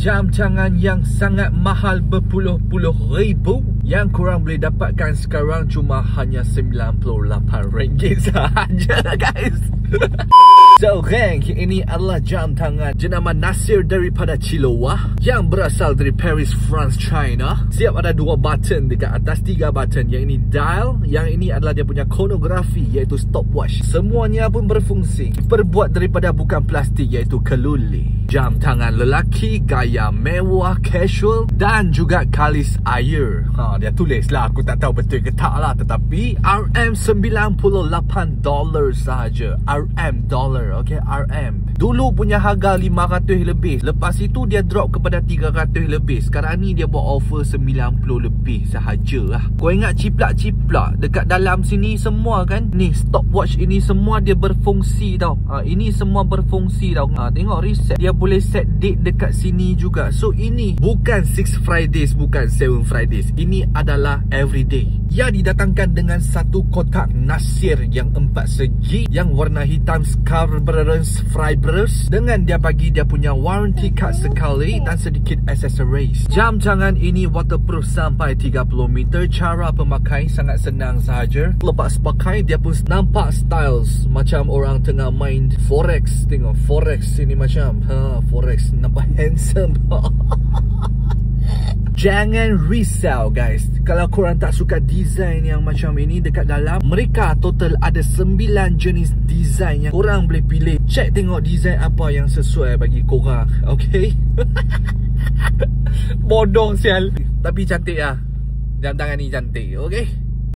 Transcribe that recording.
jam tangan yang sangat mahal berpuluh-puluh ribu yang korang boleh dapatkan sekarang cuma hanya RM98 sahaja guys. So gang, ini adalah jam tangan jenama Nasir daripada Chiloah yang berasal dari Paris, France, China. Siap ada 2 button dekat atas, 3 button. Yang ini dial, yang ini adalah dia punya chronography iaitu stopwatch. Semuanya pun berfungsi. Terbuat daripada bukan plastik iaitu keluli. Jam tangan lelaki, gaya mewah, casual dan juga kalis air. Dia tulis lah, aku tak tahu betul ke tak lah, tetapi RM98 sahaja. RM dollar, okay, RM. Dulu punya harga 500 lebih. Lepas itu dia drop kepada 300 lebih. Sekarang ni dia buat offer 90 lebih sahaja lah. Kau ingat ciplak-ciplak dekat dalam sini semua kan? Ni stopwatch ini semua dia berfungsi tau. Ini semua berfungsi tau. Tengok reset. Dia boleh set date dekat sini juga. So ini bukan 6 Fridays, bukan 7 Fridays. Ini adalah everyday. Ia didatangkan dengan satu kotak Nasir yang 4 segi yang warna hitam Scarbrus Fibrous, dengan dia bagi dia punya warranty card sekali dan sedikit accessories. Jam tangan ini waterproof sampai 30 meter. Cara pemakai sangat senang sahaja. Lepas pakai dia pun nampak styles macam orang tengah main forex. Tengok forex ini macam forex nampak handsome. Jangan risau guys, kalau korang tak suka design yang macam ini dekat dalam, mereka total ada 9 jenis design yang korang boleh pilih. Check tengok design apa yang sesuai bagi korang. Okay. Bodoh sial. Tapi cantik lah. Jam tangan ni cantik. Okay.